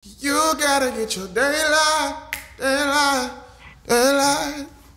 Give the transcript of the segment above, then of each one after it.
You gotta get your daylight.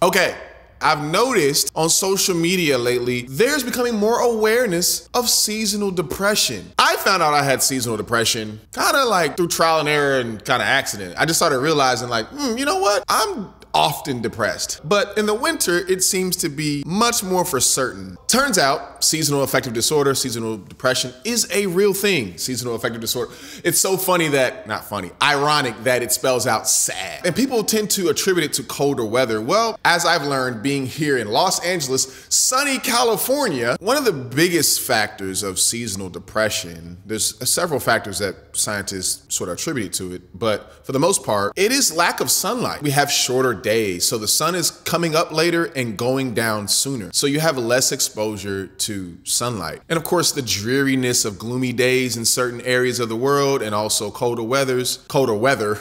Okay, I've noticed on social media lately, there's becoming more awareness of seasonal depression. I found out I had seasonal depression kind of like through trial and error and kind of accident. I just started realizing like, you know what? I'm often depressed, but in the winter, it seems to be much more for certain. Turns out seasonal affective disorder, seasonal depression is a real thing. Seasonal affective disorder. It's so funny that, not funny, ironic that it spells out sad. And people tend to attribute it to colder weather. Well, as I've learned being here in Los Angeles, sunny California, one of the biggest factors of seasonal depression, there's several factors that scientists sort of attribute to it, but for the most part, it is lack of sunlight. We have shorter days, so the sun is coming up later and going down sooner. So you have less exposure to sunlight. And of course, the dreariness of gloomy days in certain areas of the world and also colder weather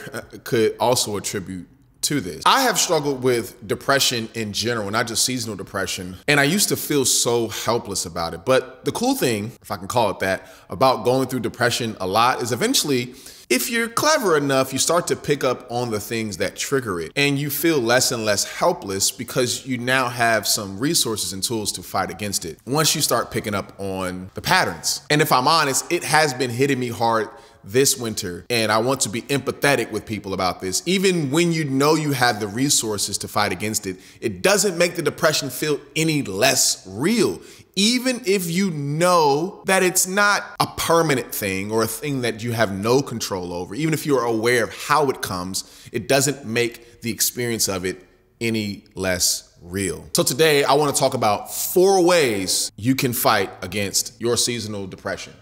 could also attribute to this. I have struggled with depression in general, not just seasonal depression, and I used to feel so helpless about it. But the cool thing, if I can call it that, about going through depression a lot is eventually, if you're clever enough, you start to pick up on the things that trigger it, and you feel less and less helpless because you now have some resources and tools to fight against it once you start picking up on the patterns. And if I'm honest, it has been hitting me hard this winter, and I want to be empathetic with people about this. Even when you know you have the resources to fight against it, it doesn't make the depression feel any less real. Even if you know that it's not a permanent thing or a thing that you have no control over, even if you're aware of how it comes, it doesn't make the experience of it any less real. So today I want to talk about 4 ways you can fight against your seasonal depression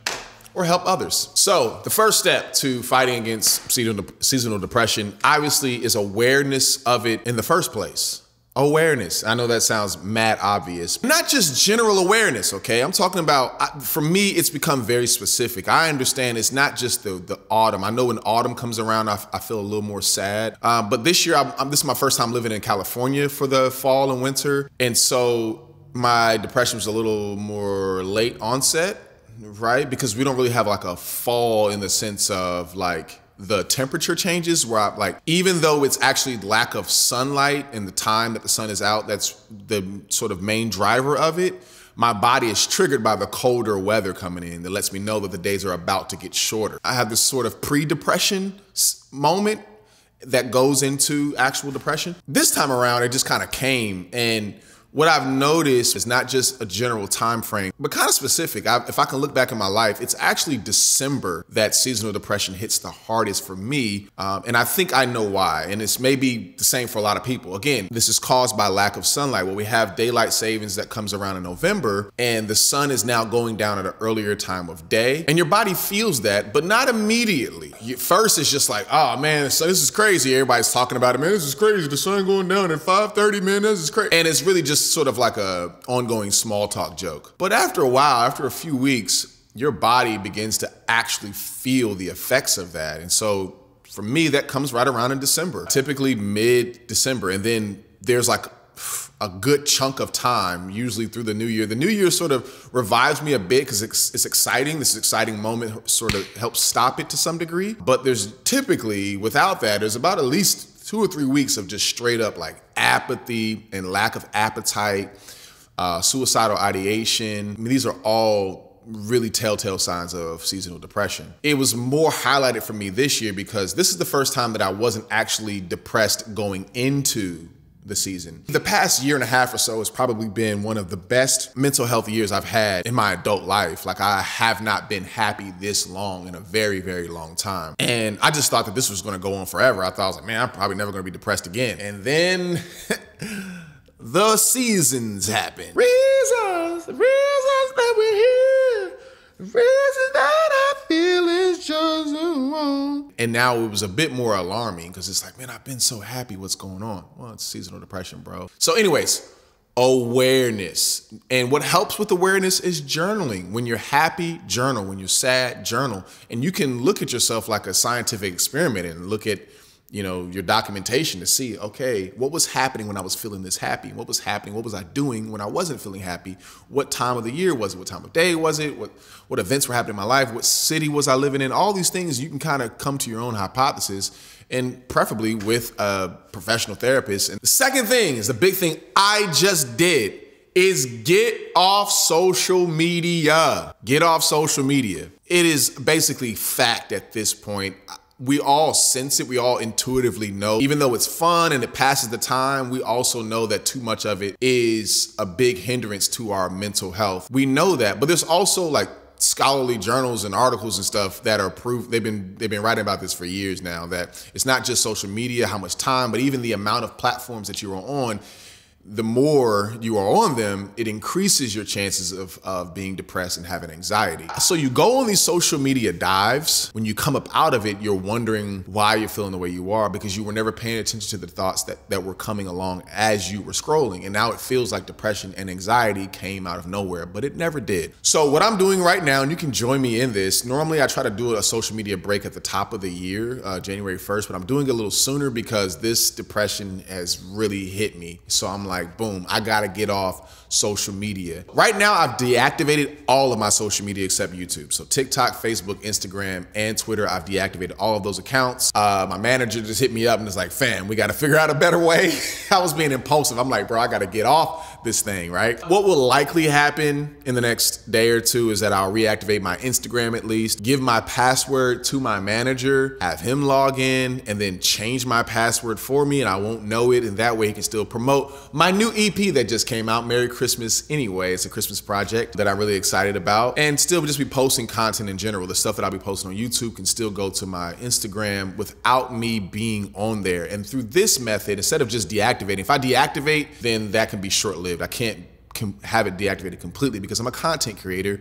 or help others. So the first step to fighting against seasonal depression obviously is awareness of it in the first place. Awareness. I know that sounds mad obvious. Not just general awareness, okay? I'm talking about, for me, it's become very specific. I understand it's not just the autumn. I know when autumn comes around, I feel a little more sad. But this year, this is my first time living in California for the fall and winter. And so my depression was a little more late onset, right? Because we don't really have like a fall in the sense of like the temperature changes where I like, even though it's actually lack of sunlight and the time that the sun is out, that's the sort of main driver of it. My body is triggered by the colder weather coming in that lets me know that the days are about to get shorter. I have this sort of pre-depression moment that goes into actual depression. This time around, it just kind of came, and what I've noticed is not just a general time frame, but kind of specific. If I can look back in my life, it's actually December that seasonal depression hits the hardest for me. And I think I know why. And it's maybe the same for a lot of people. Again, this is caused by lack of sunlight. Well, we have daylight savings that comes around in November, and the sun is now going down at an earlier time of day. And your body feels that, but not immediately. First, it's just like, oh man, this is crazy. Everybody's talking about it. Man, this is crazy. The sun going down at 5:30, man, this is crazy. And it's really just sort of like a ongoing small talk joke. But after a while, after a few weeks, your body begins to actually feel the effects of that. And so for me, that comes right around in December, typically mid-December. And then there's like a good chunk of time, usually through the new year. The new year sort of revives me a bit because it's exciting. This exciting moment sort of helps stop it to some degree. But there's typically, without that, there's about at least 2 or 3 weeks of just straight up like apathy and lack of appetite, suicidal ideation. I mean, these are all really telltale signs of seasonal depression. It was more highlighted for me this year because this is the first time that I wasn't actually depressed going into the season. The past year and a half or so has probably been one of the best mental health years I've had in my adult life. Like, I have not been happy this long in a very, very long time. And I just thought that this was gonna go on forever. I thought, I was like, man, I'm probably never gonna be depressed again. And then the seasons happen. Reasons that we're here. Reasons that I feel is just wrong. And now it was a bit more alarming because it's like, man, I've been so happy. What's going on? Well, it's seasonal depression, bro. So anyways, awareness. And what helps with awareness is journaling. When you're happy, journal. When you're sad, journal. And you can look at yourself like a scientific experiment and look at your documentation to see, okay, what was happening when I was feeling this happy? What was happening? What was I doing when I wasn't feeling happy? What time of the year was it? What time of day was it? What events were happening in my life? What city was I living in? All these things, you can kind of come to your own hypothesis, and preferably with a professional therapist. And the second thing is the big thing I just did is get off social media. Get off social media. It is basically fact at this point. We all sense it. We all intuitively know. Even though it's fun and it passes the time, we also know that too much of it is a big hindrance to our mental health. We know that, but there's also like scholarly journals and articles and stuff that are proof. They've been writing about this for years now, that it's not just social media, how much time, but even the amount of platforms that you are on. The more you are on them, it increases your chances of being depressed and having anxiety. So you go on these social media dives. When you come up out of it, you're wondering why you're feeling the way you are, because you were never paying attention to the thoughts that were coming along as you were scrolling. And now it feels like depression and anxiety came out of nowhere, but it never did. So what I'm doing right now, and you can join me in this, normally I try to do a social media break at the top of the year, January 1st, but I'm doing it a little sooner because this depression has really hit me. So I'm like, boom, I gotta get off social media. Right now, I've deactivated all of my social media except YouTube. So TikTok, Facebook, Instagram, and Twitter, I've deactivated all of those accounts. My manager just hit me up and was like, fam, we gotta figure out a better way. I was being impulsive. I'm like, bro, I gotta get off this thing, right? What will likely happen in the next day or two is that I'll reactivate my Instagram at least, give my password to my manager, have him log in, and then change my password for me, and I won't know it, and that way he can still promote my new EP that just came out, Merry Christmas anyway. It's a Christmas project that I'm really excited about, and still just be posting content in general. The stuff that I'll be posting on YouTube can still go to my Instagram without me being on there. And through this method, instead of just deactivating, if I deactivate, then that can be short-lived. I can't have it deactivated completely because I'm a content creator.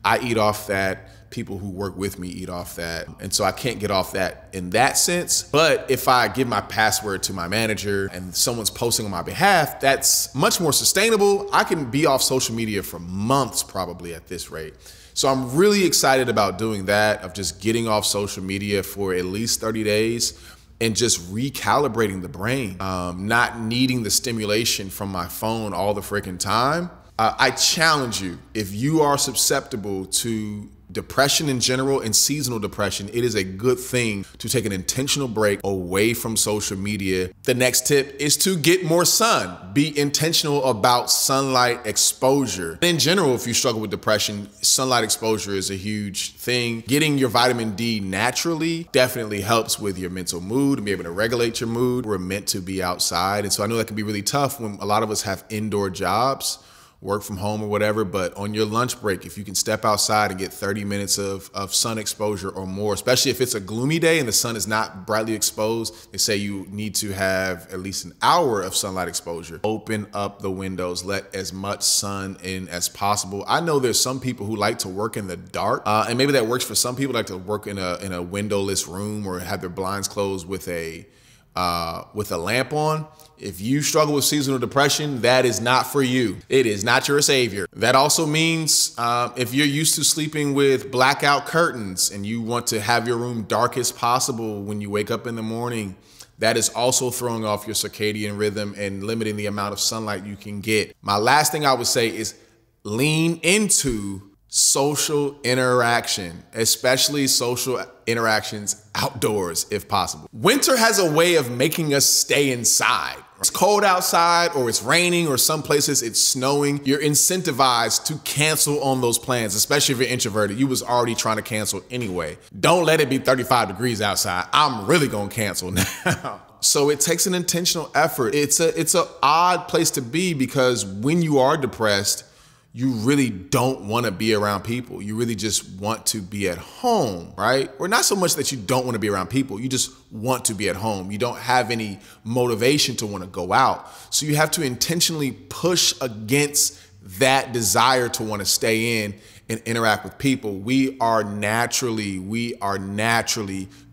I eat off that. People who work with me eat off that. And so I can't get off that in that sense. But if I give my password to my manager and someone's posting on my behalf, that's much more sustainable. I can be off social media for months probably at this rate. So I'm really excited about doing that, of just getting off social media for at least 30 days and just recalibrating the brain, not needing the stimulation from my phone all the freaking time. I challenge you, if you are susceptible to depression in general and seasonal depression, it is a good thing to take an intentional break away from social media. The next tip is to get more sun. Be intentional about sunlight exposure. In general, if you struggle with depression, sunlight exposure is a huge thing. Getting your vitamin D naturally definitely helps with your mental mood and be able to regulate your mood. We're meant to be outside. And so I know that can be really tough when a lot of us have indoor jobs, work from home or whatever, but on your lunch break, if you can step outside and get 30 minutes of sun exposure or more, especially if it's a gloomy day and the sun is not brightly exposed, they say you need to have at least an hour of sunlight exposure. Open up the windows, let as much sun in as possible. I know there's some people who like to work in the dark, and maybe that works for some people, like to work in a windowless room or have their blinds closed with a lamp on. If you struggle with seasonal depression, that is not for you. It is not your savior. That also means if you're used to sleeping with blackout curtains and you want to have your room dark as possible when you wake up in the morning, that is also throwing off your circadian rhythm and limiting the amount of sunlight you can get. My last thing I would say is lean into social interaction, especially social interactions outdoors if possible. Winter has a way of making us stay inside. It's cold outside or it's raining or some places it's snowing. You're incentivized to cancel on those plans, especially if you're introverted. You was already trying to cancel anyway. Don't let it be 35 degrees outside. I'm really gonna cancel now. So it takes an intentional effort. It's an odd place to be because when you are depressed, you really don't want to be around people. You really just want to be at home, right? Or not so much that you don't want to be around people. You just want to be at home. You don't have any motivation to want to go out. So you have to intentionally push against that desire to want to stay in and interact with people. We are naturally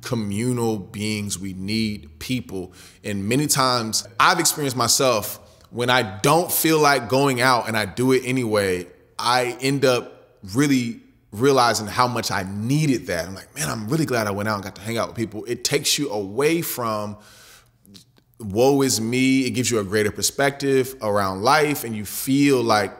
communal beings. We need people. And many times I've experienced myself, when I don't feel like going out and I do it anyway, I end up really realizing how much I needed that. I'm like, man, I'm really glad I went out and got to hang out with people. It takes you away from woe is me. It gives you a greater perspective around life, and you feel like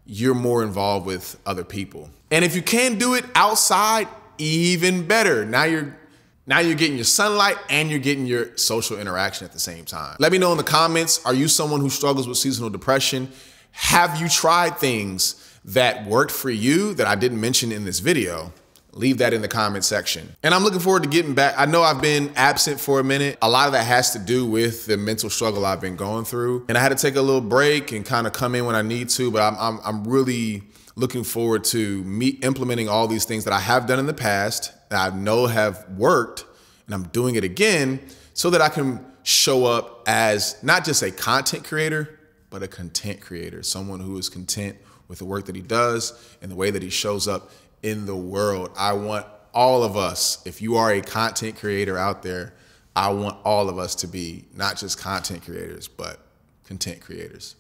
you're more involved with other people. And if you can do it outside, even better. Now you're getting your sunlight and you're getting your social interaction at the same time. Let me know in the comments, are you someone who struggles with seasonal depression? Have you tried things that worked for you that I didn't mention in this video? Leave that in the comment section. And I'm looking forward to getting back. I know I've been absent for a minute. A lot of that has to do with the mental struggle I've been going through. And I had to take a little break and kind of come in when I need to, but I'm really looking forward to implementing all these things that I have done in the past that I know have worked, and I'm doing it again so that I can show up as not just a content creator, but a content creator, someone who is content with the work that he does and the way that he shows up in the world. I want all of us, if you are a content creator out there, I want all of us to be not just content creators, but content creators.